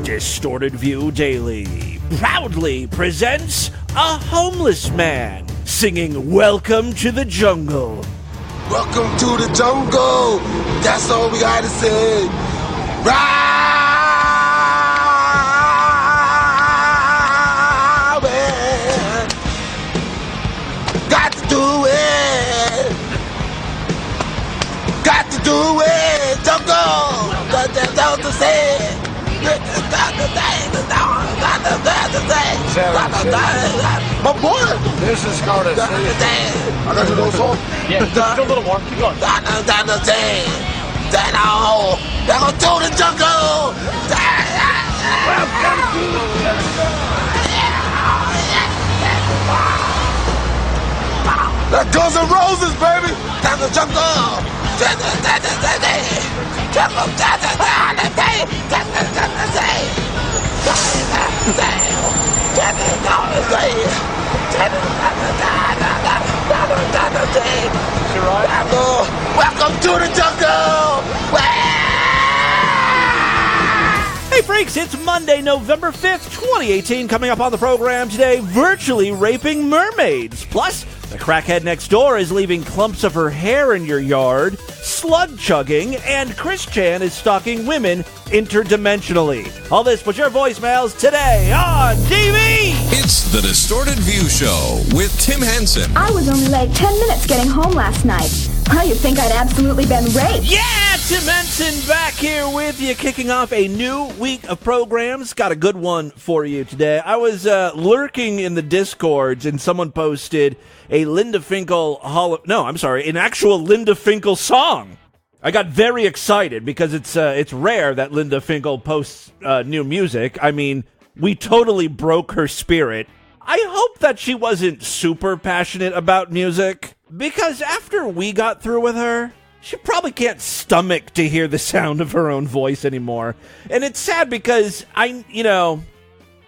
Distorted View Daily proudly presents a homeless man singing Welcome to the Jungle. Welcome to the jungle. That's all we gotta say. Robin. Got to do it. Got to do it. Jungle. That's all to say. My boy! This is called a I got to know song. Yeah, just a little more. Keep going. Welcome to the jungle! Welcome to the jungle! That Guns N' Roses, baby! That's the jungle! Welcome to the jungle! Hey freaks, it's Monday, November 5th, 2018. Coming up on the program today, virtually raping mermaids. Plus, the crackhead next door is leaving clumps of her hair in your yard, slug chugging, and Chris Chan is stalking women interdimensionally. All this with your voicemails today on DV! It's the Distorted View Show with Tim Henson. I was only late 10 minutes getting home last night. Well, you'd think I'd absolutely been raped. Yeah, Tim Henson back here with you, kicking off a new week of programs. Got a good one for you today. I was lurking in the Discords and someone posted a Linda Finkel an actual Linda Finkel song. I got very excited because it's rare that Linda Finkel posts new music. I mean, we totally broke her spirit. I hope that she wasn't super passionate about music, because after we got through with her, she probably can't stomach to hear the sound of her own voice anymore. And it's sad because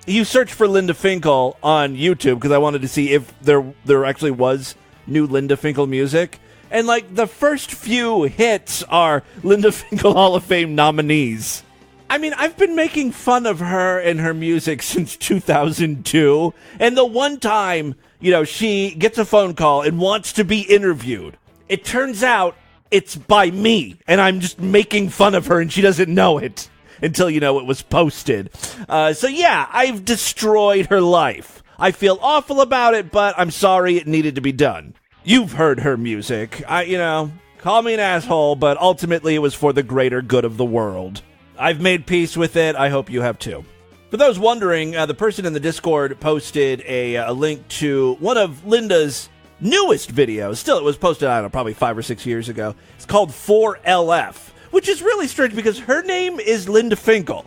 you search for Linda Finkel on YouTube because I wanted to see if there actually was new Linda Finkel music. And the first few hits are Linda Finkel Hall of Fame nominees. I mean, I've been making fun of her and her music since 2002. And the one time, she gets a phone call and wants to be interviewed, it turns out it's by me. And I'm just making fun of her and she doesn't know it until, it was posted. So yeah, I've destroyed her life. I feel awful about it, but I'm sorry it needed to be done. You've heard her music. Call me an asshole, but ultimately it was for the greater good of the world. I've made peace with it. I hope you have too. For those wondering, the person in the Discord posted a link to one of Linda's newest videos. Still, it was posted, I don't know, probably 5 or 6 years ago. It's called 4LF, which is really strange because her name is Linda Finkel.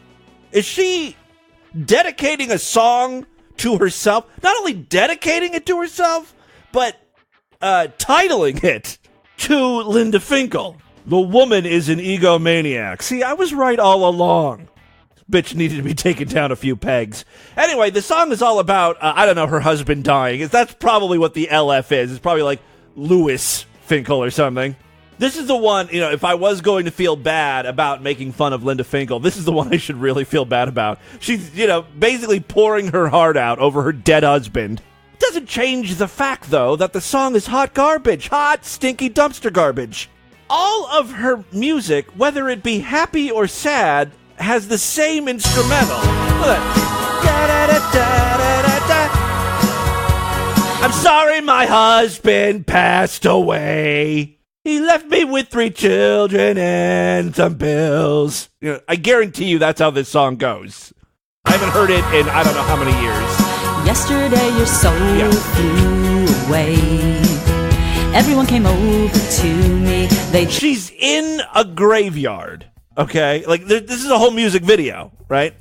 Is she dedicating a song to herself? Not only dedicating it to herself, but titling it to Linda Finkel. The woman is an egomaniac. See, I was right all along. This bitch needed to be taken down a few pegs. Anyway, the song is all about, her husband dying. That's probably what the LF is. It's probably like Louis Finkel or something. This is the one, if I was going to feel bad about making fun of Linda Finkel, this is the one I should really feel bad about. She's, basically pouring her heart out over her dead husband. Doesn't change the fact, though, that the song is hot garbage. Hot, stinky dumpster garbage. All of her music, whether it be happy or sad, has the same instrumental. Look at that. I'm sorry my husband passed away. He left me with 3 children and some bills. I guarantee you that's how this song goes. I haven't heard it in I don't know how many years. Yesterday your soul flew away. Everyone came over to me. She's in a graveyard, okay? This is a whole music video, right?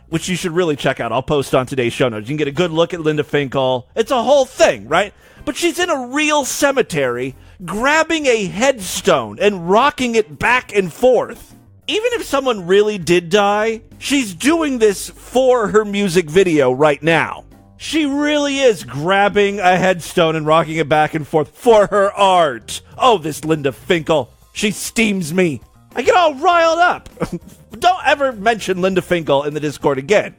Which you should really check out. I'll post on today's show notes. You can get a good look at Linda Finkel. It's a whole thing, right? But she's in a real cemetery, grabbing a headstone and rocking it back and forth. Even if someone really did die, she's doing this for her music video right now. She really is grabbing a headstone and rocking it back and forth for her art. Oh, this Linda Finkel. She steams me. I get all riled up. Don't ever mention Linda Finkel in the Discord again.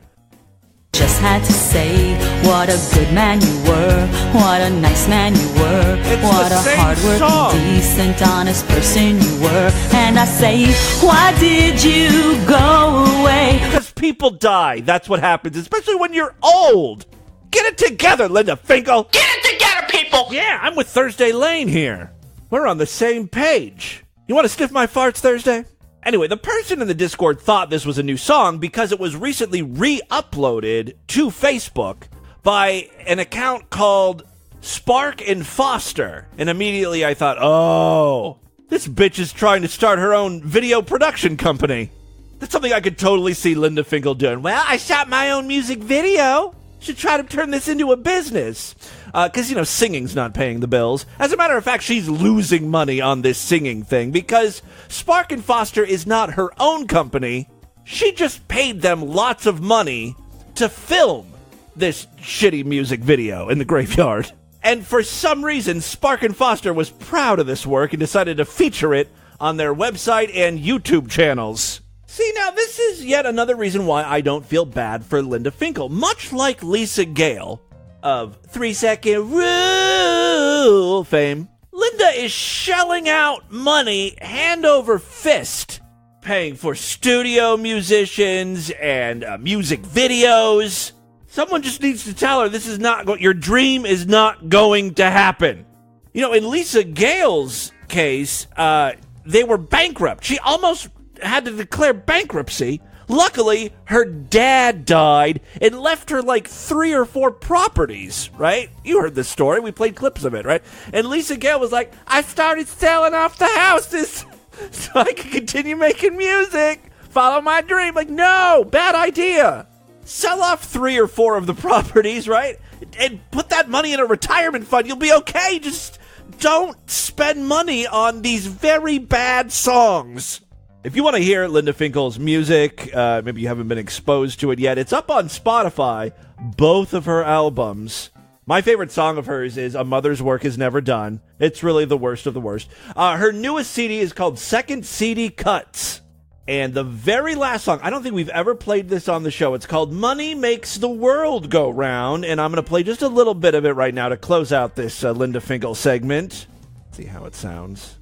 Just had to say, what a good man you were, what a nice man you were, It's what a hardworking, decent, honest person you were. And I say, why did you go away? Because people die. That's what happens, especially when you're old. Get it together, Linda Finkel. Get it together, people! Yeah, I'm with Thursday Lane here. We're on the same page. You want to sniff my farts, Thursday? Anyway, the person in the Discord thought this was a new song because it was recently re-uploaded to Facebook by an account called Spark and Foster. And immediately I thought, oh, this bitch is trying to start her own video production company. That's something I could totally see Linda Finkel doing. Well, I shot my own music video. Should try to turn this into a business. Because, singing's not paying the bills. As a matter of fact, she's losing money on this singing thing because Spark and Foster is not her own company. She just paid them lots of money to film this shitty music video in the graveyard. And for some reason, Spark and Foster was proud of this work and decided to feature it on their website and YouTube channels. See, now this is yet another reason why I don't feel bad for Linda Finkel. Much like Lisa Gale of 3 Second Rule fame, Linda is shelling out money hand over fist, paying for studio musicians and music videos. Someone just needs to tell her this is not your dream is not going to happen. In Lisa Gale's case, they were bankrupt. She almost had to declare bankruptcy. Luckily, her dad died and left her like 3 or 4 properties, right? You heard this story. We played clips of it, right? And Lisa Gale was like, I started selling off the houses so I could continue making music, follow my dream. Like, no, bad idea. Sell off 3 or 4 of the properties, right? And put that money in a retirement fund. You'll be okay. Just don't spend money on these very bad songs. If you want to hear Linda Finkel's music, maybe you haven't been exposed to it yet, it's up on Spotify, both of her albums. My favorite song of hers is A Mother's Work Is Never Done. It's really the worst of the worst. Her newest CD is called Second CD Cuts. And the very last song, I don't think we've ever played this on the show. It's called Money Makes the World Go Round. And I'm going to play just a little bit of it right now to close out this Linda Finkel segment. Let's see how it sounds.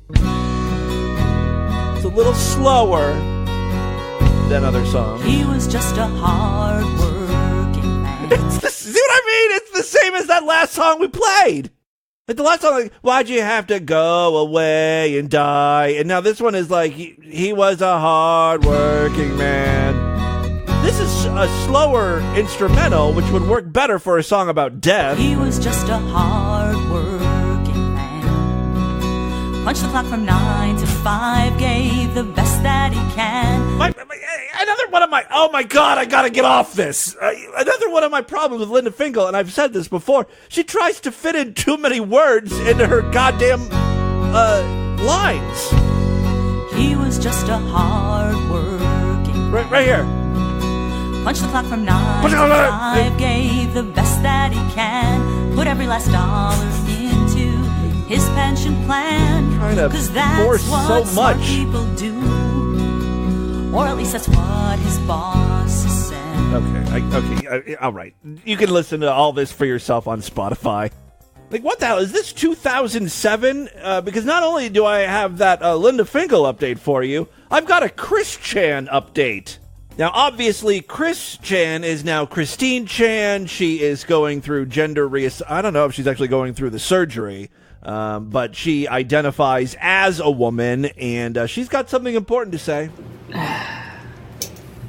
It's a little slower than other songs. He was just a hard-working man. See what I mean? It's the same as that last song we played. Like the last song, like, why'd you have to go away and die? And now this one is like, he was a hard-working man. This is a slower instrumental, which would work better for a song about death. He was just a hard-working man. Punched the clock from 9 to 5, gave the best that he can. Another one of my, oh my God, I gotta get off this. Another one of my problems with Linda Finkel, and I've said this before, she tries to fit in too many words into her goddamn lines. He was just a hard-working man. Right here. Punched the clock from 9 to 5, gave the best that he can. Put every last dollar into his pension plan. Trying to Cause that's force what so much. smart people do. Or at least that's what his boss said. Okay, all right. You can listen to all this for yourself on Spotify. Like, what the hell? Is this 2007? Because not only do I have that Linda Finkel update for you, I've got a Chris Chan update. Now, obviously, Chris Chan is now Christine Chan. She is going through I don't know if she's actually going through the surgery, but she identifies as a woman, and she's got something important to say.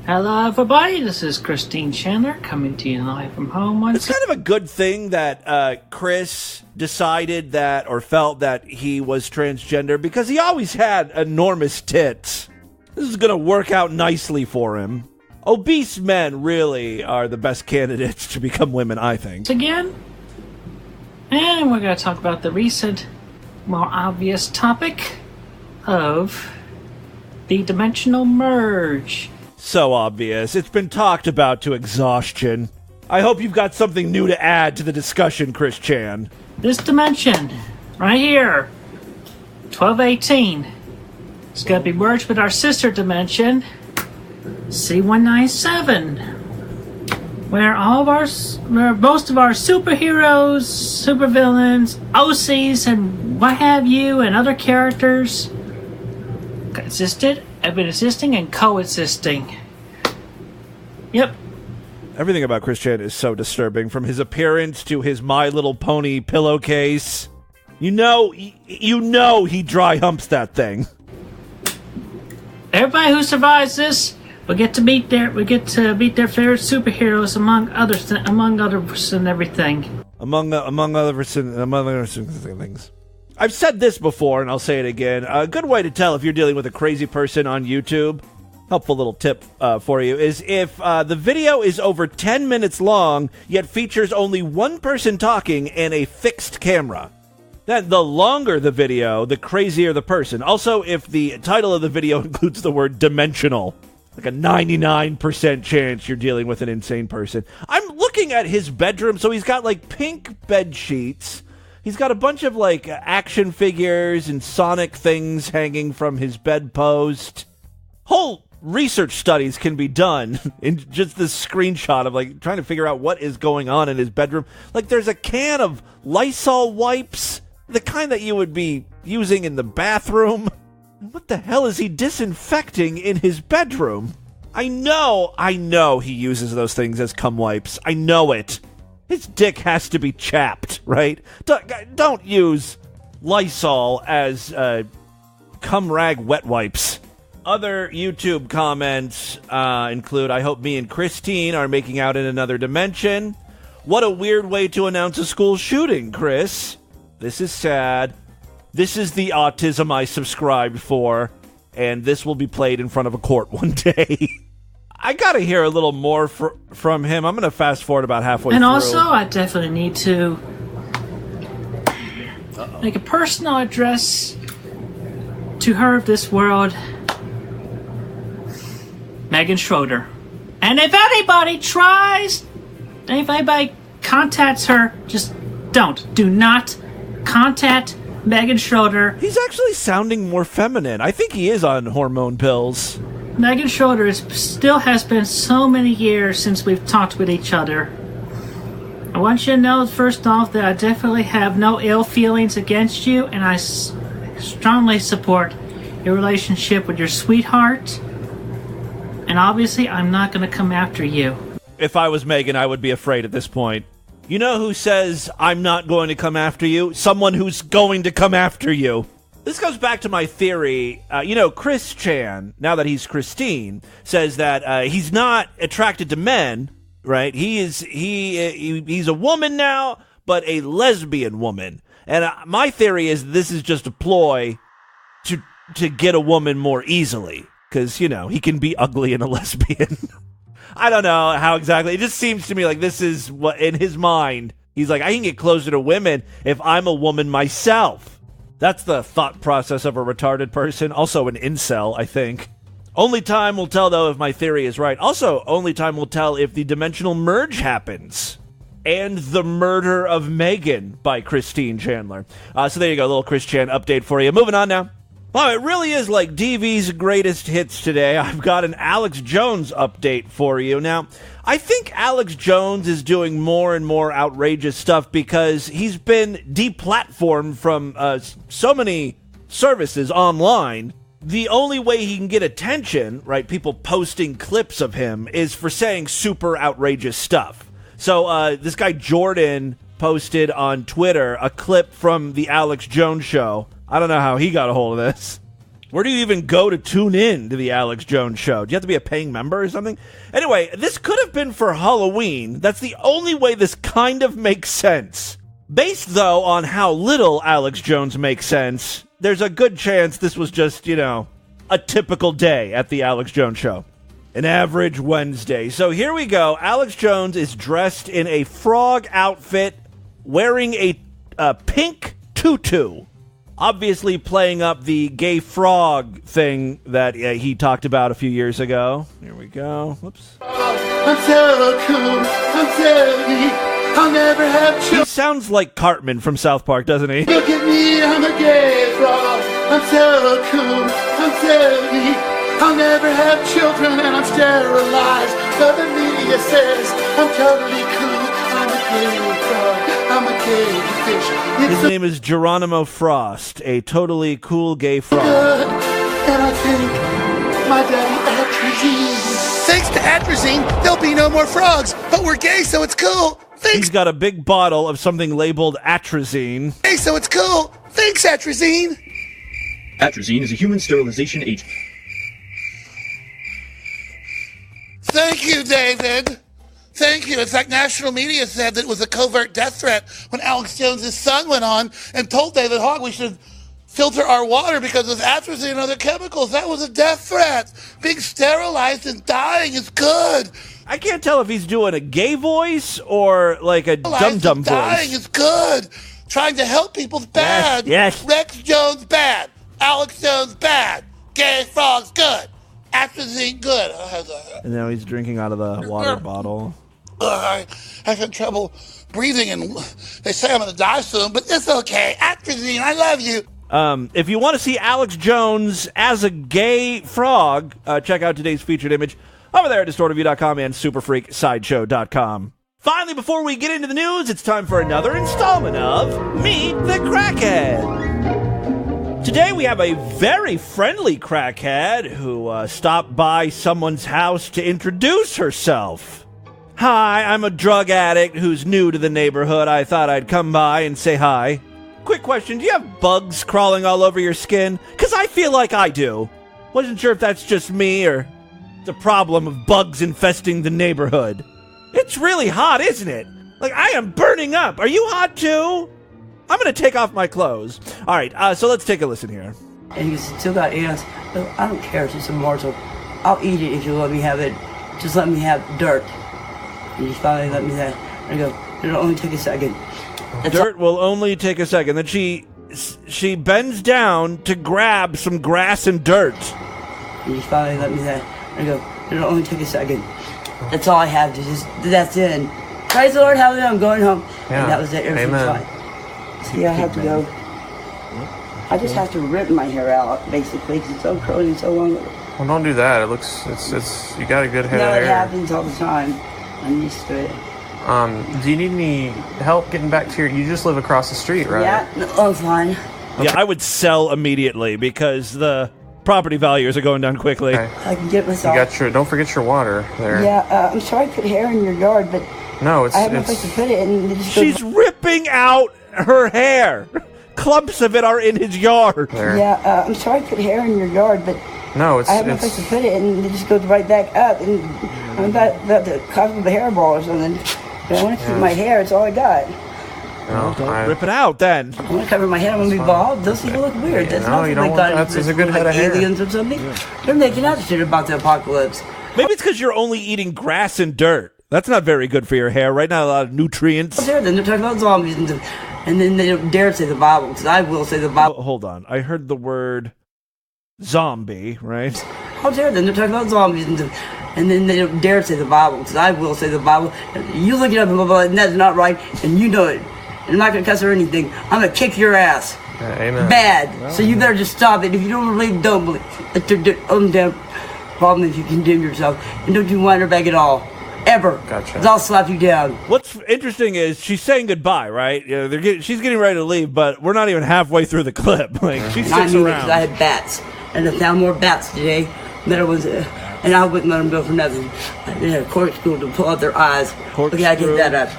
Hello everybody, this is Christine Chandler coming to you live from home. It's kind of a good thing that Chris decided that or felt that he was transgender because he always had enormous tits. This is going to work out nicely for him. Obese men really are the best candidates to become women, I think. Again, and we're going to talk about the recent, more obvious topic of the dimensional merge. So obvious. It's been talked about to exhaustion. I hope you've got something new to add to the discussion, Chris Chan. This dimension, right here, 1218, It's going to be merged with our sister dimension, C197, where most of our superheroes, supervillains, OCs, and what have you, and other characters have been existing and coexisting. Yep. Everything about Chris Chan is so disturbing, from his appearance to his My Little Pony pillowcase. You know he dry humps that thing. Everybody who survives this will get to meet their favorite superheroes among others and everything. Among other things. I've said this before, and I'll say it again. A good way to tell if you're dealing with a crazy person on YouTube, helpful little tip for you, is if the video is over 10 minutes long, yet features only one person talking and a fixed camera. Then the longer the video, the crazier the person. Also, if the title of the video includes the word dimensional, like a 99% chance you're dealing with an insane person. I'm looking at his bedroom, so he's got like pink bed sheets. He's got a bunch of like action figures and Sonic things hanging from his bedpost. Whole research studies can be done in just this screenshot of like trying to figure out what is going on in his bedroom. Like there's a can of Lysol wipes, the kind that you would be using in the bathroom. What the hell is he disinfecting in his bedroom? I know he uses those things as cum wipes. I know it. His dick has to be chapped, right? Don't use Lysol as cum rag wet wipes. Other YouTube comments include, I hope me and Christine are making out in another dimension. What a weird way to announce a school shooting, Chris. This is sad. This is the autism I subscribed for, and this will be played in front of a court one day. I gotta hear a little more from him. I'm gonna fast forward about halfway through. And also, I definitely need to make a personal address to her of this world, Megan Schroeder. And if anybody contacts her, just do not contact Megan Schroeder. He's actually sounding more feminine. I think he is on hormone pills. Megan Schroeder still has been so many years since we've talked with each other. I want you to know, first off, that I definitely have no ill feelings against you, and I strongly support your relationship with your sweetheart. And obviously, I'm not going to come after you. If I was Megan, I would be afraid at this point. You know who says, I'm not going to come after you? Someone who's going to come after you. This goes back to my theory. Chris Chan, now that he's Christine, says that he's not attracted to men, right? He's a woman now, but a lesbian woman. And my theory is this is just a ploy to get a woman more easily. Because, he can be ugly and a lesbian. I don't know how exactly. It just seems to me like this is what, in his mind, he's like, I can get closer to women if I'm a woman myself. That's the thought process of a retarded person. Also an incel, I think. Only time will tell, though, if my theory is right. Also, only time will tell if the dimensional merge happens. And the murder of Megan by Christine Chandler. So there you go, a little Chris Chan update for you. Moving on now. Wow, it really is like DV's greatest hits today. I've got an Alex Jones update for you. Now, I think Alex Jones is doing more and more outrageous stuff because he's been deplatformed from so many services online. The only way he can get attention, right, people posting clips of him, is for saying super outrageous stuff. So this guy Jordan posted on Twitter a clip from the Alex Jones show. I don't know how he got a hold of this. Where do you even go to tune in to the Alex Jones show? Do you have to be a paying member or something? Anyway, this could have been for Halloween. That's the only way this kind of makes sense. Based, though, on how little Alex Jones makes sense, there's a good chance this was just, a typical day at the Alex Jones show. An average Wednesday. So here we go. Alex Jones is dressed in a frog outfit, wearing a pink tutu. Obviously playing up the gay frog thing that he talked about a few years ago. Here we go. Whoops. I'm so cool. I'm so neat. I'll never have children. He sounds like Cartman from South Park, doesn't he? Look at me, I'm a gay frog. I'm so cool, I'm so neat. I'll never have children and I'm sterilized. But the media says I'm totally cool. I'm a gay frog, I'm a gay fish. His name is Geronimo Frost, a totally cool gay frog. Good. And I think my daddy atrazine. Thanks to atrazine, there'll be no more frogs. But we're gay, so it's cool. Thanks. He's got a big bottle of something labeled atrazine. Hey, so it's cool. Thanks, atrazine. Atrazine is a human sterilization agent. Thank you, David. Thank you. It's like national media said that it was a covert death threat when Alex Jones' son went on and told David Hogg we should filter our water because of atrazine and other chemicals. That was a death threat. Being sterilized and dying is good. I can't tell if he's doing a gay voice or like a dum-dum voice. Dying is good. Trying to help people's bad. Yes. Rex Jones bad. Alex Jones bad. Gay frogs good. Atrazine good. And now he's drinking out of the water bottle. I have trouble breathing and they say I'm going to die soon, but it's okay. Atrazine, I love you. If you want to see Alex Jones as a gay frog, check out today's featured image over there at DistortedView.com and SuperFreakSideshow.com. Finally, before we get into the news, it's time for another installment of Meet the Crackhead. Today we have a very friendly crackhead who stopped by someone's house to introduce herself. Hi, I'm a drug addict who's new to the neighborhood. I thought I'd come by and say hi. Quick question, do you have bugs crawling all over your skin? Because I feel like I do. Wasn't sure if that's just me or the problem of bugs infesting the neighborhood. It's really hot, isn't it? Like, I am burning up. Are you hot too? I'm going to take off my clothes. All right, so let's take a listen here. And he still got ants. I don't care, it's just a morsel. I'll eat it if you let me have it. Just let me have dirt. And he finally let me have it. I go, it'll only take a second. Dirt will only take a second. Then she bends down to grab some grass and dirt. And he finally let me have it. I go, it'll only take a second. That's all I have to just, that's it. Praise the Lord, hallelujah, I'm going home. Yeah. And that was it, everything's Amen. fine. See, I have to go. I just have to rip my hair out, basically, because it's so curly and so long. Well, don't do that. It looks, it's you got a good head No, of it hair. happens all the time. I'm used to it. Do you need any help getting back to you just live across the street, right? Yeah, no, fine. Okay. Yeah, I would sell immediately because the property values are going down quickly. Okay. I can get myself. Don't forget your water there. Yeah, I'm sorry I put hair in your yard, but no, I have no place to put it. And it just she's ripping out her hair. Clumps of it are in his yard. There. Yeah, I'm sorry I put hair in your yard, but no, I have no place to put it, and it just goes right back up. And I'm about to cover the hairball or something. But I want to keep my hair. It's all I got. No, don't rip it out then. I want to cover my head. I'm going to be bald. Those people look weird. That's not you don't like want that's a good head of hair. Aliens or something. They're making out shit about the apocalypse. Maybe it's because you're only eating grass and dirt. That's not very good for your hair, right? Not a lot of nutrients. Then they're talking about zombies, and then they don't dare say the Bible, because I will say the Bible. Oh, hold on. I heard the word zombie, right? How dare them? They're talking about zombies, and then they don't dare say the Bible, because I will say the Bible. You look it up, and that's not right, and you know it. And I'm not going to cuss or anything. I'm going to kick your ass. Amen. Bad. Well, so you better just stop it. If you don't believe, don't believe. It's your own damn problem if you condemn yourself. And don't you whine her back at all. Ever. Gotcha. Because I'll slap you down. What's interesting is she's saying goodbye, right? You know, she's getting ready to leave, but we're not even halfway through the clip. Like, she sticks around. I had bats. And I found more bats today. Better ones. And I wouldn't let them go for nothing. They had a corkscrew to pull out their eyes. Okay, I give that up.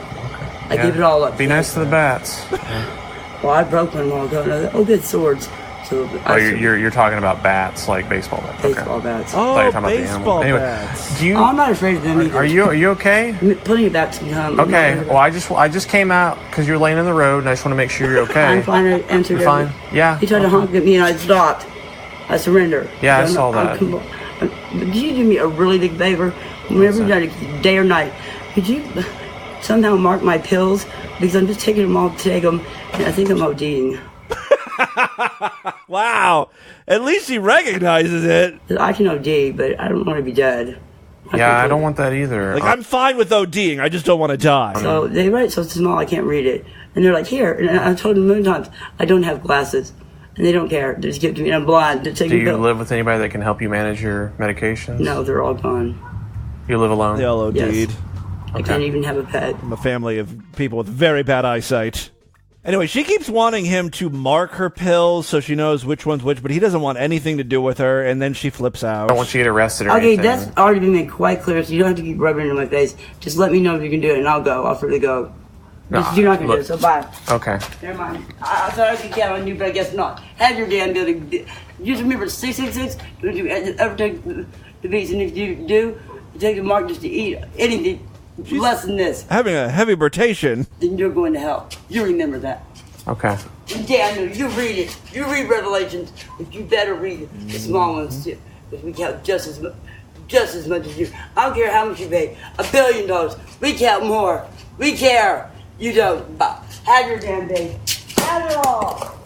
I give it all up. Be nice to the bats. Well, I broke one while ago. Oh, good swords. So you're talking about bats, like baseball bats. Baseball bats. Oh, baseball bats. Do you? I'm not afraid of them either. Are you okay? Plenty of bats can come. Okay. Well, I just came out because you're laying in the road, and I just want to make sure you're okay. I'm fine. I answered. You're fine. Yeah. He tried to honk at me, and I stopped. I surrender. Yeah, I saw that. Could you do me a really big favor? Whenever you're done, day or night, could you somehow mark my pills? Because I'm just taking them all to take them, and I think I'm ODing. Wow. At least he recognizes it. I can OD, but I don't want to be dead. I don't want that either. Like, I'm fine with ODing. I just don't want to die. So they write so small I can't read it. And they're like, here. And I told them a million times, I don't have glasses. And they don't care. They just give it to me. I'm blind. Do you live with anybody that can help you manage your medications? No, they're all gone. You live alone? They all OD'd. Yes. I can't even have a pet. I'm a family of people with very bad eyesight. Anyway, she keeps wanting him to mark her pills so she knows which one's which, but he doesn't want anything to do with her, and then she flips out. I don't want you to get arrested or okay, anything. that's already been made quite clear, so you don't have to keep rubbing it in my face. Just let me know if you can do it, and I'll go. I'll freely go. No, You're not going to do it, so bye. Okay. Never mind. I thought I could count on you, but I guess not. Have your damn building. Just remember, 666, don't you ever take the beats, and if you do, you take the mark just to eat anything less than this. Having a heavy rotation. Then you're going to hell. You remember that. Okay. Daniel, you read it. You read Revelations, but you better read the small ones too, because we count just as much as you. I don't care how much you pay. $1 billion. We count more. We care. You don't. But have your damn baby. Have it all.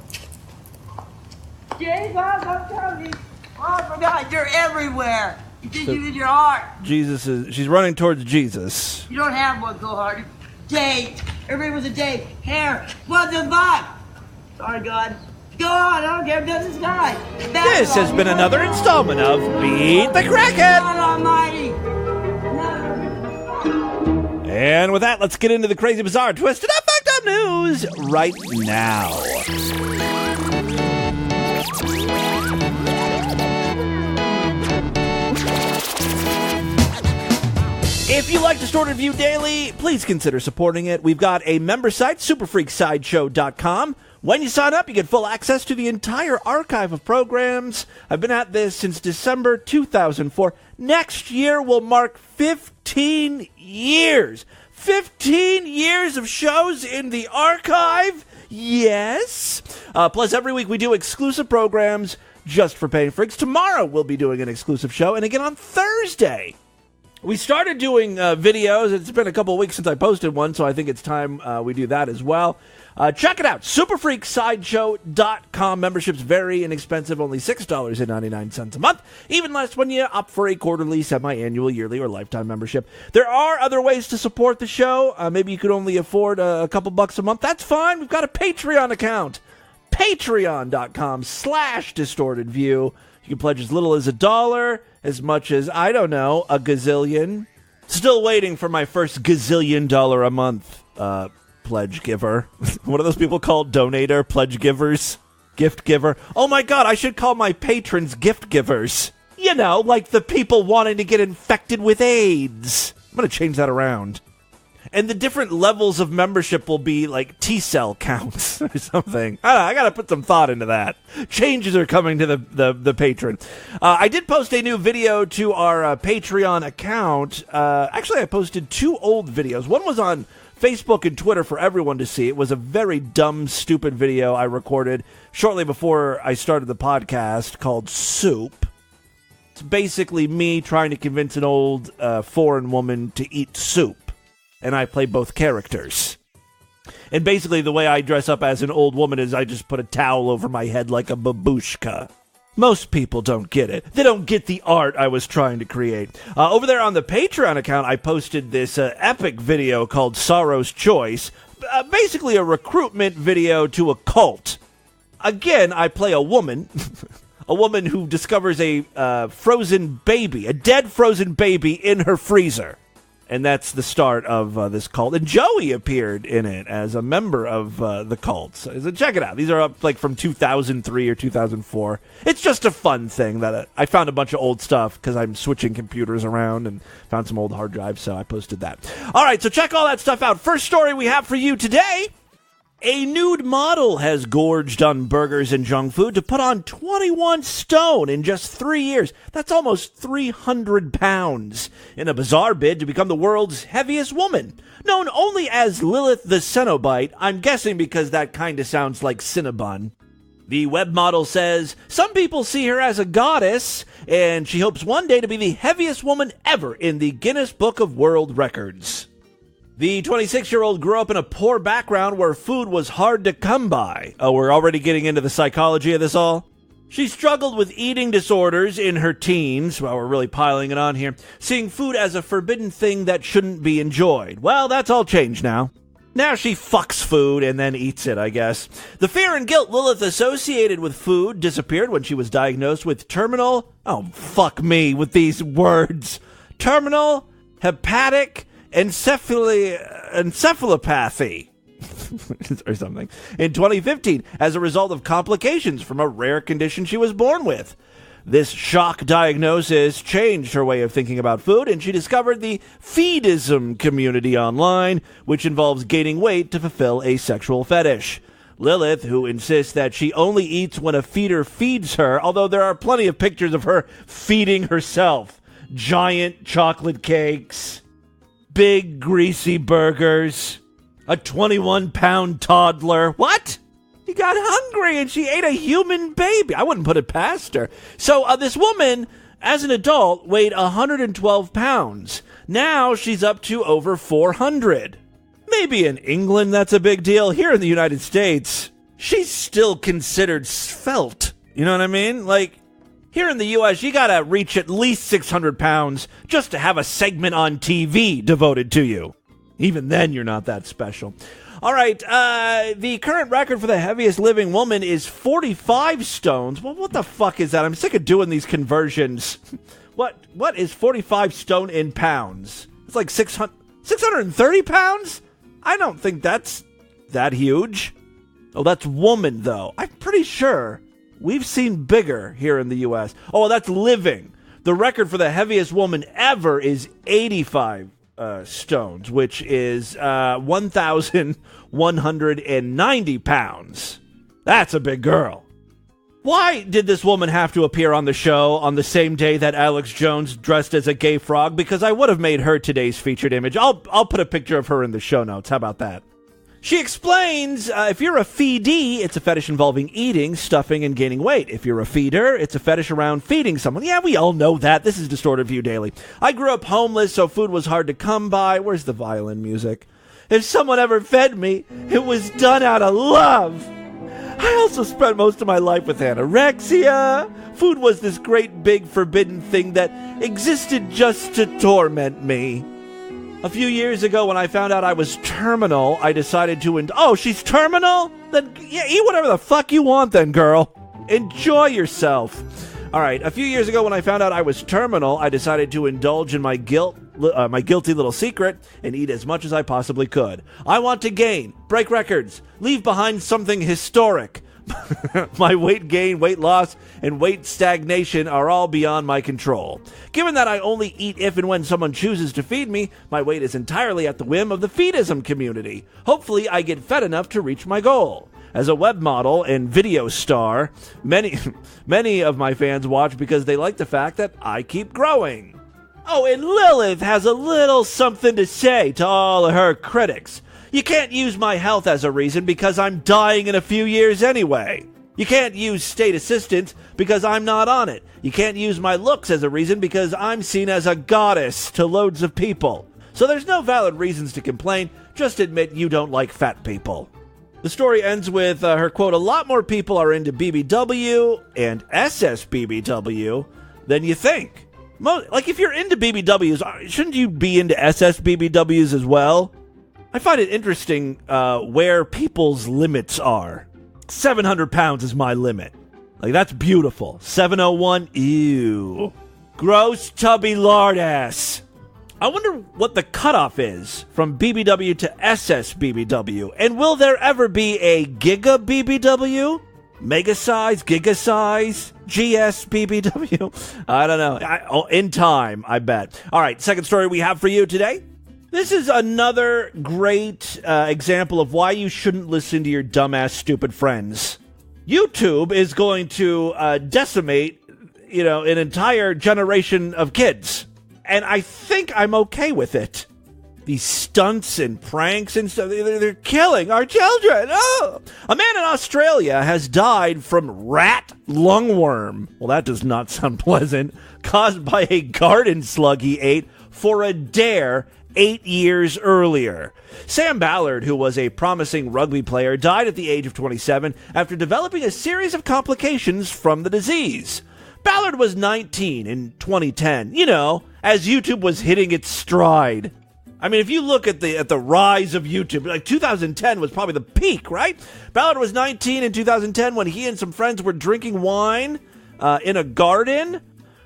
Jesus, I'm telling you. Oh, I forgot. You're everywhere. You think you in your heart. She's running towards Jesus. You don't have one, go hard. Date. Everybody was a date. Hair. What's a vibe? Sorry, God. Go on. I don't care if that's this guy. This has been another installment of Beat the Crackhead. God Almighty. And with that, let's get into the crazy, bizarre, twisted up, fucked up news right now. If you like Distorted View Daily, please consider supporting it. We've got a member site, superfreaksideshow.com. When you sign up, you get full access to the entire archive of programs. I've been at this since December 2004. Next year will mark 15 years. 15 years of shows in the archive? Yes. Plus, every week we do exclusive programs just for paying freaks. Tomorrow we'll be doing an exclusive show, and again on Thursday. We started doing videos. It's been a couple of weeks since I posted one, so I think it's time we do that as well. Check it out, superfreaksideshow.com. Membership's very inexpensive, only $6.99 a month. Even less when you opt for a quarterly, semi-annual, yearly, or lifetime membership. There are other ways to support the show. Maybe you could only afford a couple bucks a month. That's fine. We've got a Patreon account. Patreon.com/distortedview. You can pledge as little as $1, as much as, I don't know, a gazillion. Still waiting for my first gazillion dollar a month pledge giver. What are those people called? Donator, pledge givers, gift giver. Oh my God, I should call my patrons gift givers. You know, like the people wanting to get infected with AIDS. I'm going to change that around. And the different levels of membership will be like T-cell counts or something. I got to put some thought into that. Changes are coming to the patron. I did post a new video to our Patreon account. Actually, I posted 2 old videos. One was on Facebook and Twitter for everyone to see. It was a very dumb, stupid video I recorded shortly before I started the podcast called Soup. It's basically me trying to convince an old foreign woman to eat soup. And I play both characters. And basically the way I dress up as an old woman is I just put a towel over my head like a babushka. Most people don't get it. They don't get the art I was trying to create. Over there on the Patreon account, I posted this epic video called Sorrow's Choice. Basically a recruitment video to a cult. Again, I play a woman. A woman who discovers a frozen baby, a dead frozen baby in her freezer. And that's the start of this cult. And Joey appeared in it as a member of the cult. So check it out. These are up like from 2003 or 2004. It's just a fun thing that I found a bunch of old stuff because I'm switching computers around and found some old hard drives, so I posted that. All right, so check all that stuff out. First story we have for you today. A nude model has gorged on burgers and junk food to put on 21 stone in just 3 years. That's almost 300 pounds. In a bizarre bid to become the world's heaviest woman. Known only as Lilith the Cenobite, I'm guessing because that kind of sounds like Cinnabon. The web model says, some people see her as a goddess, and she hopes one day to be the heaviest woman ever in the Guinness Book of World Records. The 26-year-old grew up in a poor background where food was hard to come by. Oh, we're already getting into the psychology of this all? She struggled with eating disorders in her teens, well, we're really piling it on here, seeing food as a forbidden thing that shouldn't be enjoyed. Well, that's all changed now. Now she fucks food and then eats it, I guess. The fear and guilt Lilith associated with food disappeared when she was diagnosed with terminal... Oh, fuck me with these words. Terminal hepatic encephalopathy. Or something. In 2015, as a result of complications from a rare condition she was born with. This shock diagnosis changed her way of thinking about food, and she discovered the feedism community online, which involves gaining weight to fulfill a sexual fetish. Lilith, who insists that she only eats when a feeder feeds her, although there are plenty of pictures of her feeding herself. Giant chocolate cakes, big greasy burgers, a 21-pound toddler. What? She got hungry and she ate a human baby. I wouldn't put it past her. So this woman, as an adult, weighed 112 pounds. Now she's up to over 400. Maybe in England that's a big deal. Here in the United States, she's still considered svelte. You know what I mean? Like, here in the U.S., you gotta reach at least 600 pounds just to have a segment on TV devoted to you. Even then, you're not that special. All right, the current record for the heaviest living woman is 45 stones. Well, what the fuck is that? I'm sick of doing these conversions. What is 45 stone in pounds? It's like 630 pounds? I don't think that's that huge. Oh, that's woman, though. I'm pretty sure we've seen bigger here in the U.S. Oh, that's living. The record for the heaviest woman ever is 85 stones, which is 1,190 pounds. That's a big girl. Why did this woman have to appear on the show on the same day that Alex Jones dressed as a gay frog? Because I would have made her today's featured image. I'll put a picture of her in the show notes. How about that? She explains, if you're a feedee, it's a fetish involving eating, stuffing, and gaining weight. If you're a feeder, it's a fetish around feeding someone. Yeah, we all know that. This is Distorted View Daily. I grew up homeless, so food was hard to come by. Where's the violin music? If someone ever fed me, it was done out of love. I also spent most of my life with anorexia. Food was this great big forbidden thing that existed just to torment me. A few years ago, when I found out I was terminal, I decided to... Oh, she's terminal? Then yeah, eat whatever the fuck you want then, girl. Enjoy yourself. All right, a few years ago, when I found out I was terminal, I decided to indulge in my guilty little secret and eat as much as I possibly could. I want to gain, break records, leave behind something historic. My weight gain, weight loss, and weight stagnation are all beyond my control. Given that I only eat if and when someone chooses to feed me, my weight is entirely at the whim of the feedism community. Hopefully, I get fed enough to reach my goal. As a web model and video star, many of my fans watch because they like the fact that I keep growing. Oh, and Lilith has a little something to say to all of her critics. You can't use my health as a reason because I'm dying in a few years anyway. You can't use state assistance because I'm not on it. You can't use my looks as a reason because I'm seen as a goddess to loads of people. So there's no valid reasons to complain. Just admit you don't like fat people. The story ends with her quote, "A lot more people are into BBW and SSBBW than you think." Like, if you're into BBWs, shouldn't you be into SSBBWs as well? I find it interesting where people's limits are. 700 pounds is my limit. Like, that's beautiful. 701, ew. Gross, tubby lard ass. I wonder what the cutoff is from BBW to SSBBW. And will there ever be a Giga BBW? Mega size, Giga size, GS BBW? I don't know. In time, I bet. All right, second story we have for you today. This is another great example of why you shouldn't listen to your dumbass, stupid friends. YouTube is going to decimate, an entire generation of kids. And I think I'm okay with it. These stunts and pranks and stuff, they're killing our children. Oh! A man in Australia has died from rat lungworm. Well, that does not sound pleasant. Caused by a garden slug he ate for a dare 8 years earlier. Sam Ballard, who was a promising rugby player, died at the age of 27 after developing a series of complications from the disease. Ballard was 19 in 2010, as YouTube was hitting its stride. I mean, if you look at the rise of YouTube, like 2010 was probably the peak, right? Ballard was 19 in 2010 when he and some friends were drinking wine in a garden.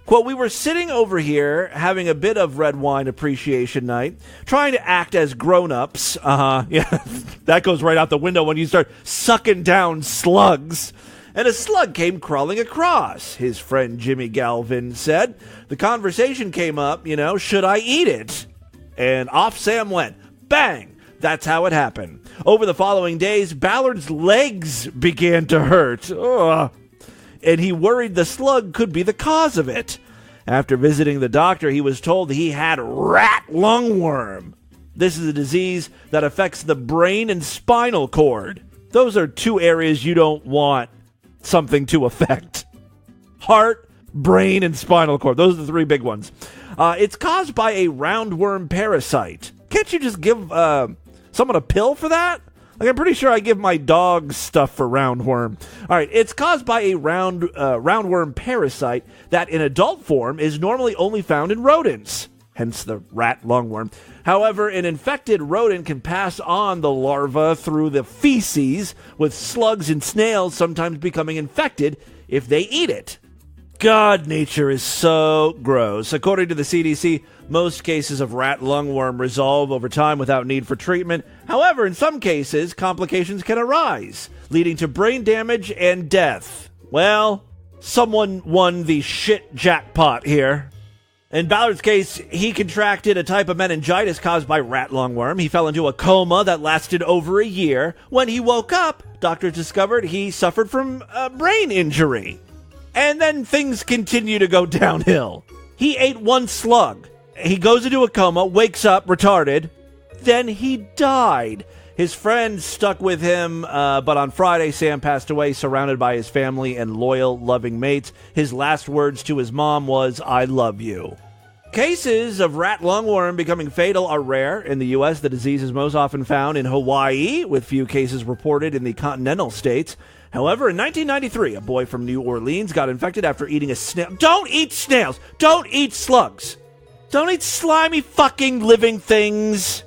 Quote, we were sitting over here having a bit of red wine appreciation night, trying to act as grown-ups. Yeah, that goes right out the window when you start sucking down slugs. And a slug came crawling across, his friend Jimmy Galvin said. The conversation came up, should I eat it? And off Sam went. Bang! That's how it happened. Over the following days, Ballard's legs began to hurt. Ugh. And he worried the slug could be the cause of it. After visiting the doctor, he was told he had rat lungworm. This is a disease that affects the brain and spinal cord. Those are two areas you don't want something to affect. Heart, brain, and spinal cord. Those are the three big ones. It's caused by a roundworm parasite. Can't you just give someone a pill for that? Like, I'm pretty sure I give my dog stuff for roundworm. All right, it's caused by a roundworm parasite that in adult form is normally only found in rodents, hence the rat lungworm. However, an infected rodent can pass on the larva through the feces, with slugs and snails sometimes becoming infected if they eat it. God, nature is so gross. According to the CDC, most cases of rat lungworm resolve over time without need for treatment. However, in some cases, complications can arise, leading to brain damage and death. Well, someone won the shit jackpot here. In Ballard's case, he contracted a type of meningitis caused by rat lungworm. He fell into a coma that lasted over a year. When he woke up, doctors discovered he suffered from a brain injury. And then things continue to go downhill. He ate one slug. He goes into a coma, wakes up, retarded. Then he died. His friends stuck with him, but on Friday, Sam passed away, surrounded by his family and loyal, loving mates. His last words to his mom was, I love you. Cases of rat lungworm becoming fatal are rare. In the U.S., the disease is most often found in Hawaii, with few cases reported in the continental states. However, in 1993, a boy from New Orleans got infected after eating a snail. Don't eat snails! Don't eat slugs! Don't eat slimy fucking living things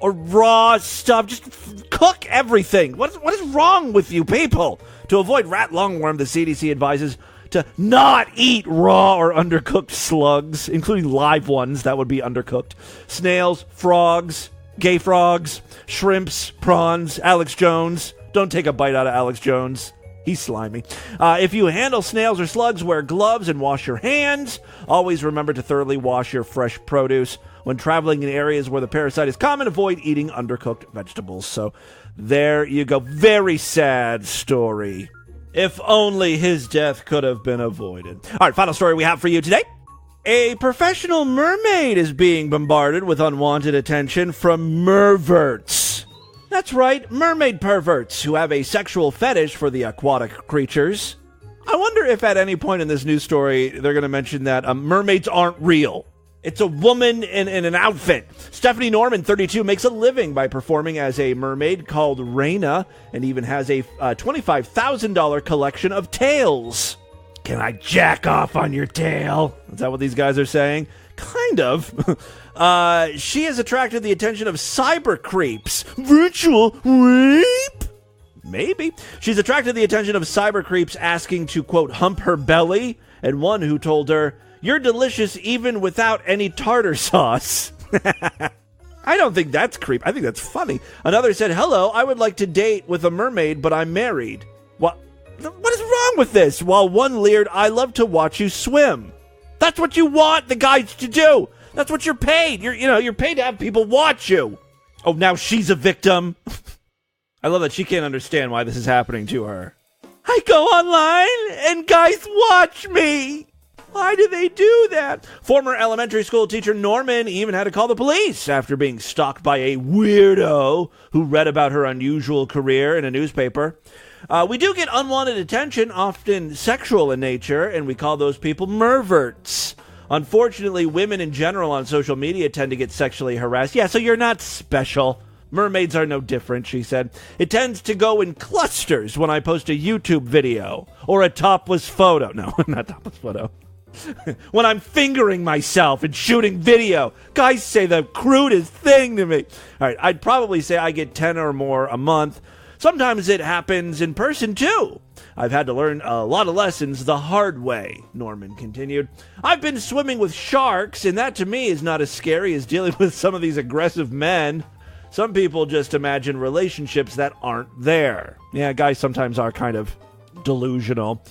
or raw stuff. Just cook everything. What is wrong with you people? To avoid rat lungworm, the CDC advises to not eat raw or undercooked slugs, including live ones that would be undercooked. Snails, frogs, gay frogs, shrimps, prawns, Alex Jones. Don't take a bite out of Alex Jones. He's slimy. If you handle snails or slugs, wear gloves and wash your hands. Always remember to thoroughly wash your fresh produce. When traveling in areas where the parasite is common, avoid eating undercooked vegetables. So there you go. Very sad story. If only his death could have been avoided. All right, final story we have for you today. A professional mermaid is being bombarded with unwanted attention from merverts. That's right, mermaid perverts who have a sexual fetish for the aquatic creatures. I wonder if at any point in this news story they're going to mention that mermaids aren't real. It's a woman in an outfit. Stephanie Norman, 32, makes a living by performing as a mermaid called Raina and even has a $25,000 collection of tails. Can I jack off on your tail? Is that what these guys are saying? Kind of. She has attracted the attention of cyber creeps. Virtual rape? Maybe. She's attracted the attention of cyber creeps asking to, quote, hump her belly, and one who told her, you're delicious even without any tartar sauce. I don't think that's creep. I think that's funny. Another said, hello, I would like to date with a mermaid, but I'm married. What is wrong with this? While one leered, I love to watch you swim. That's what you want the guys to do. That's what you're paid. You're paid to have people watch you. Oh, now she's a victim. I love that she can't understand why this is happening to her. I go online and guys watch me. Why do they do that? Former elementary school teacher Norman even had to call the police after being stalked by a weirdo who read about her unusual career in a newspaper. We do get unwanted attention, often sexual in nature, and we call those people merverts. Unfortunately, women in general on social media tend to get sexually harassed. Yeah, so you're not special. Mermaids are no different, she said. It tends to go in clusters when I post a YouTube video or a topless photo. No, not topless photo. When I'm fingering myself and shooting video, guys say the crudest thing to me. All right, I'd probably say I get 10 or more a month. Sometimes it happens in person, too. I've had to learn a lot of lessons the hard way, Norman continued. I've been swimming with sharks, and that to me is not as scary as dealing with some of these aggressive men. Some people just imagine relationships that aren't there. Yeah, guys sometimes are kind of delusional.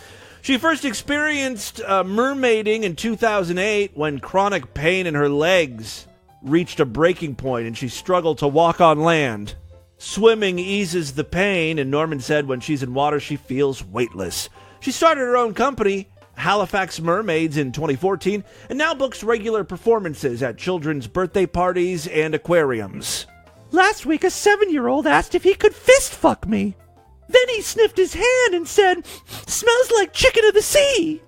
She first experienced mermaiding in 2008 when chronic pain in her legs reached a breaking point and she struggled to walk on land. Swimming eases the pain, and Norman said when she's in water, she feels weightless. She started her own company, Halifax Mermaids, in 2014, and now books regular performances at children's birthday parties and aquariums. Last week, a 7-year-old asked if he could fist fuck me. Then he sniffed his hand and said, "Smells like chicken of the sea."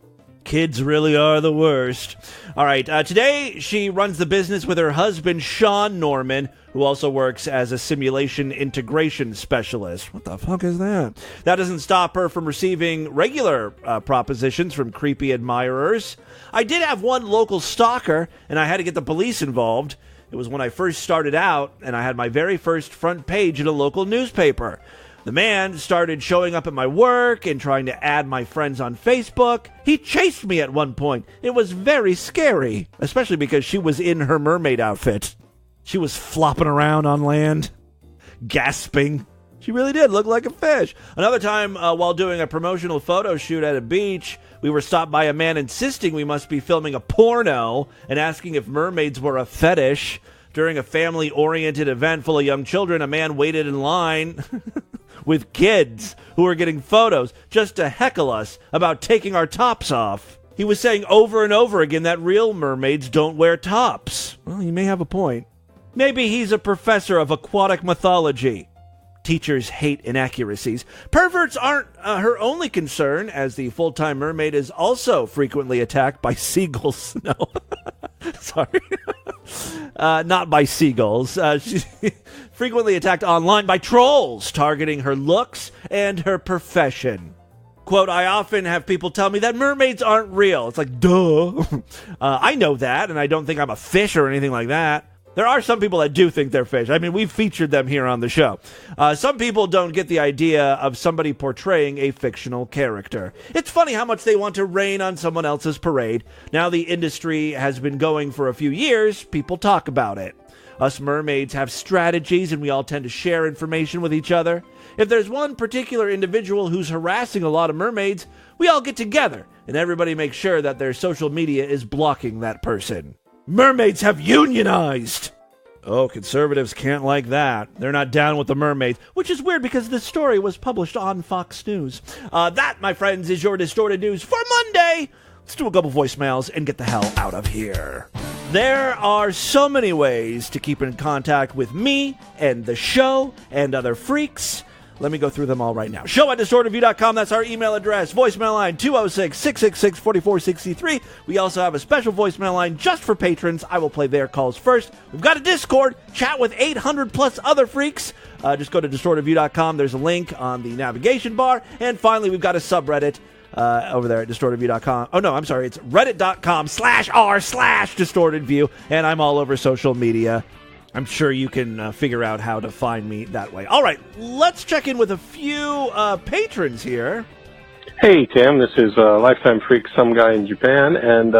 Kids really are the worst. All right, today she runs the business with her husband, Sean Norman, who also works as a simulation integration specialist. What the fuck is that? That doesn't stop her from receiving regular propositions from creepy admirers. I did have one local stalker, and I had to get the police involved. It was when I first started out, and I had my very first front page in a local newspaper. The man started showing up at my work and trying to add my friends on Facebook. He chased me at one point. It was very scary, especially because she was in her mermaid outfit. She was flopping around on land, gasping. She really did look like a fish. Another time, while doing a promotional photo shoot at a beach, we were stopped by a man insisting we must be filming a porno and asking if mermaids were a fetish. During a family-oriented event full of young children, a man waited in line with kids who were getting photos just to heckle us about taking our tops off. He was saying over and over again that real mermaids don't wear tops. Well, he may have a point. Maybe he's a professor of aquatic mythology. Teachers hate inaccuracies. Perverts aren't her only concern, as the full-time mermaid is also frequently attacked by seagulls. No. Sorry. Not by seagulls. She's frequently attacked online by trolls, targeting her looks and her profession. Quote, I often have people tell me that mermaids aren't real. It's like, duh. I know that, and I don't think I'm a fish or anything like that. There are some people that do think they're fish. I mean, we've featured them here on the show. Some people don't get the idea of somebody portraying a fictional character. It's funny how much they want to rain on someone else's parade. Now the industry has been going for a few years. People talk about it. Us mermaids have strategies, and we all tend to share information with each other. If there's one particular individual who's harassing a lot of mermaids, we all get together, and everybody makes sure that their social media is blocking that person. Mermaids have unionized! Oh, conservatives can't like that. They're not down with the mermaids, which is weird because this story was published on Fox News. That, my friends, is your Distorted News for Monday. Let's do a couple voicemails and get the hell out of here. There are so many ways to keep in contact with me and the show and other freaks. Let me go through them all right now. Show@distortedview.com. That's our email address. Voicemail line 206-666-4463. We also have a special voicemail line just for patrons. I will play their calls first. We've got a Discord. Chat with 800 plus other freaks. Just go to distortedview.com. There's a link on the navigation bar. And finally, we've got a subreddit over there at distortedview.com. Oh, no, I'm sorry. It's reddit.com/r/distortedview. And I'm all over social media. I'm sure you can figure out how to find me that way. All right, let's check in with a few patrons here. Hey, Tim, this is Lifetime Freak, some guy in Japan, and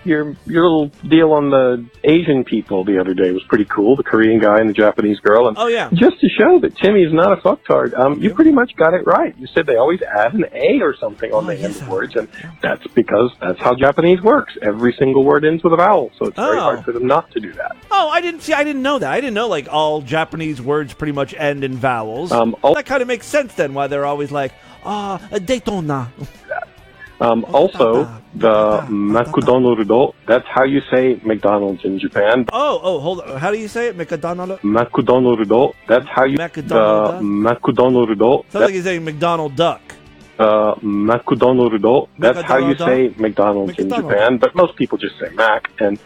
your little deal on the Asian people the other day was pretty cool. The Korean guy and the Japanese girl, and just to show that Timmy's not a fucktard, you pretty much got it right. You said they always add an A or something on the end of words, and that's because that's how Japanese works. Every single word ends with a vowel, so it's very hard for them not to do that. Oh, I didn't know that. I didn't know like all Japanese words pretty much end in vowels. That kind of makes sense then. Why they're always like Daytona. Also, the McDonald's, that's how you say McDonald's in Japan. Oh, hold on. How do you say it? McDonald's? McDonald's, that's how you... McDonald's. Sounds like you're saying McDonald Duck. McDonald's, that's how you say McDonald's in Japan, but most people just say Mac, and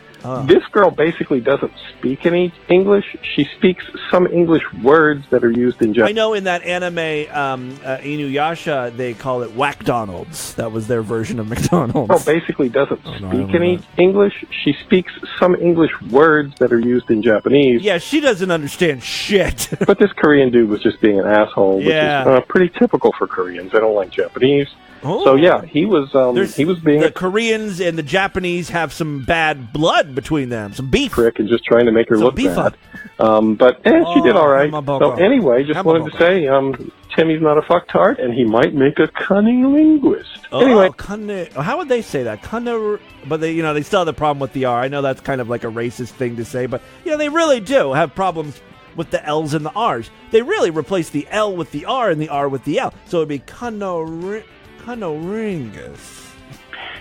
This girl basically doesn't speak any English. She speaks some English words that are used in Japanese. I know in that anime, Inuyasha, they call it Whackdonald's. That was their version of McDonald's. Girl basically doesn't speak any English. She speaks some English words that are used in Japanese. Yeah, she doesn't understand shit. But this Korean dude was just being an asshole, which is pretty typical for Koreans. They don't like Japanese. Oh. So yeah, he was being the Koreans and the Japanese have some bad blood between them, some beef. Prick and just trying to make her look bad. But she did all right. So anyway, just wanted to say, Timmy's not a fucktard, and he might make a cunning linguist. Anyway, how would they say that? But they still have the problem with the R. I know that's kind of like a racist thing to say, but they really do have problems with the L's and the R's. They really replace the L with the R and the R with the L, so it'd be cunnilingus.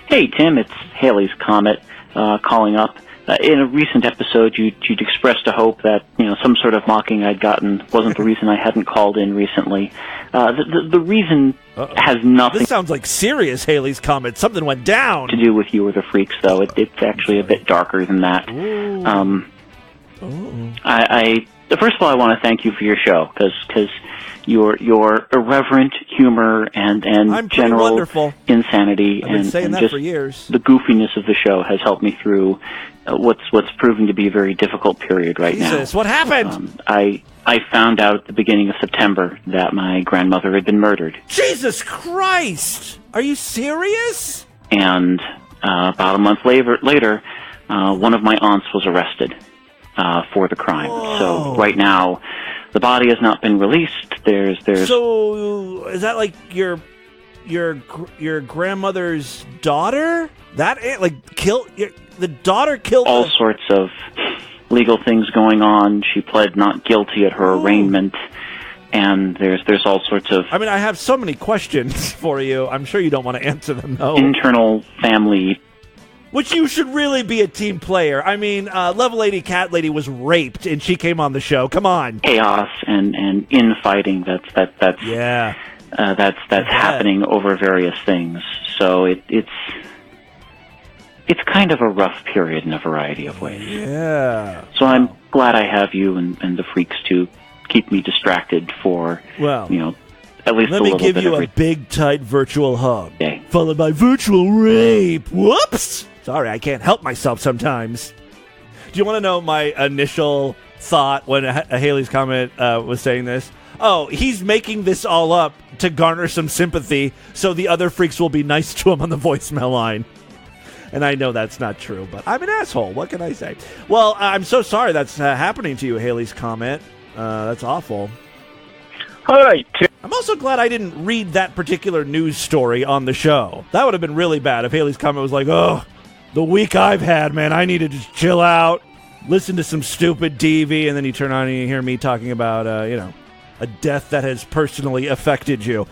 Hey, Tim, it's Haley's Comet calling up. In a recent episode, you'd expressed a hope that some sort of mocking I'd gotten wasn't the reason I hadn't called in recently. The reason has nothing. This sounds like serious Haley's Comet. Something went down. To do with you or the freaks, though. It's actually a bit darker than that. First of all, I want to thank you for your show because your irreverent humor and general wonderful. Insanity I've been saying and that just for years. The goofiness of the show has helped me through what's proving to be a very difficult period right now. Jesus, what happened? I found out at the beginning of September that my grandmother had been murdered. Jesus Christ! Are you serious? And about a month later, one of my aunts was arrested for the crime. Whoa. So right now, the body has not been released. There's. So is that like your grandmother's daughter? The daughter killed all sorts of legal things going on. She pled not guilty at her arraignment, and there's all sorts of. I mean, I have so many questions for you. I'm sure you don't want to answer them, though. Internal family. Which you should really be a team player. I mean, Level 80 Cat Lady was raped, and she came on the show. Come on. Chaos and infighting. That's happening over various things. So it's kind of a rough period in a variety of ways. Yeah. So I'm glad I have you and the freaks to keep me distracted for at least a little bit. Let me give you a big, tight virtual hug, okay. Followed by virtual rape. Whoops! Sorry, I can't help myself sometimes. Do you want to know my initial thought when Haley's Comet was saying this? Oh, he's making this all up to garner some sympathy so the other freaks will be nice to him on the voicemail line. And I know that's not true, but I'm an asshole. What can I say? Well, I'm so sorry that's happening to you, Haley's Comet. That's awful. Hi, Tim. I'm also glad I didn't read that particular news story on the show. That would have been really bad if Haley's Comet was like, oh, the week I've had, man, I need to just chill out, listen to some stupid DV, and then you turn on and you hear me talking about, a death that has personally affected you.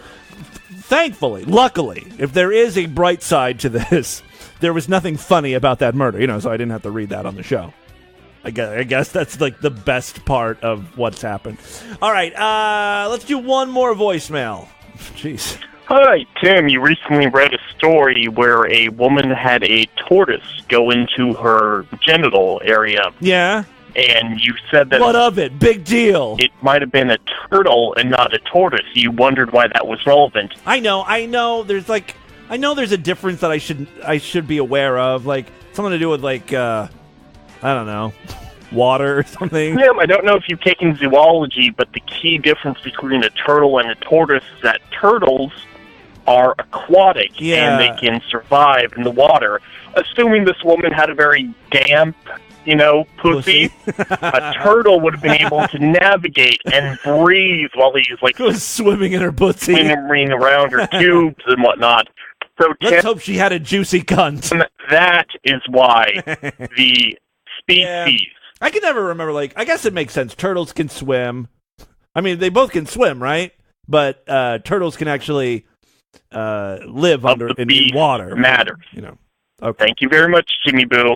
Thankfully, luckily, if there is a bright side to this, there was nothing funny about that murder, so I didn't have to read that on the show. I guess that's like the best part of what's happened. All right, let's do one more voicemail. Jeez. Hi, Tim. You recently read a story where a woman had a tortoise go into her genital area. Yeah. And you said that... What of it? Big deal. It might have been a turtle and not a tortoise. You wondered why that was relevant. I know. There's a difference that I should be aware of. Like, something to do with, like, I don't know, water or something. Tim, I don't know if you've taken zoology, but the key difference between a turtle and a tortoise is that turtles are aquatic, and they can survive in the water. Assuming this woman had a very damp, pussy, a turtle would have been able to navigate and breathe while he's, like, swimming in her pussy. Swimming around her tubes and whatnot. So let's hope she had a juicy cunt. That is why the species... I can never remember, I guess it makes sense. Turtles can swim. I mean, they both can swim, right? But turtles can actually live in water. Matters. Okay. Thank you very much, Jimmy Boo.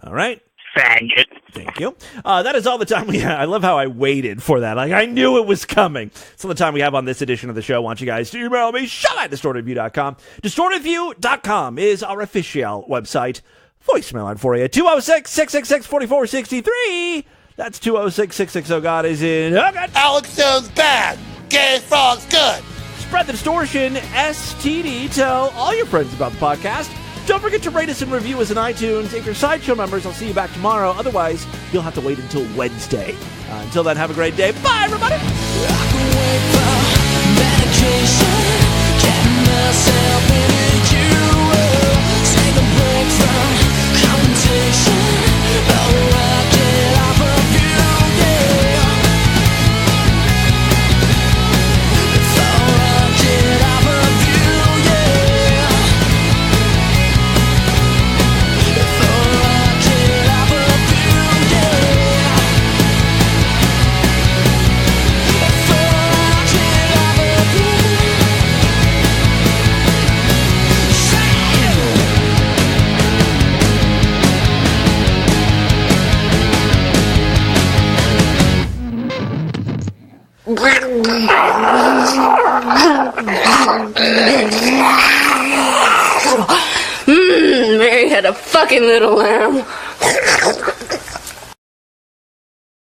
All right. Faggot. Thank you. That is all the time we have. I love how I waited for that. Like, I knew it was coming. It's all the time we have on this edition of the show. I want you guys to email me, show@distortedview.com. Distortedview.com is our official website voicemail line for you. 206-666-4463. That's 206-660-GOD is in. Oh, God. Alex Jones bad. Gay frogs good. Spread the distortion, STD. Tell all your friends about the podcast. Don't forget to rate us and review us on iTunes. If you're Sideshow members, I'll see you back tomorrow. Otherwise, you'll have to wait until Wednesday. Until then, have a great day. Bye, everybody. Mary had a fucking little lamb.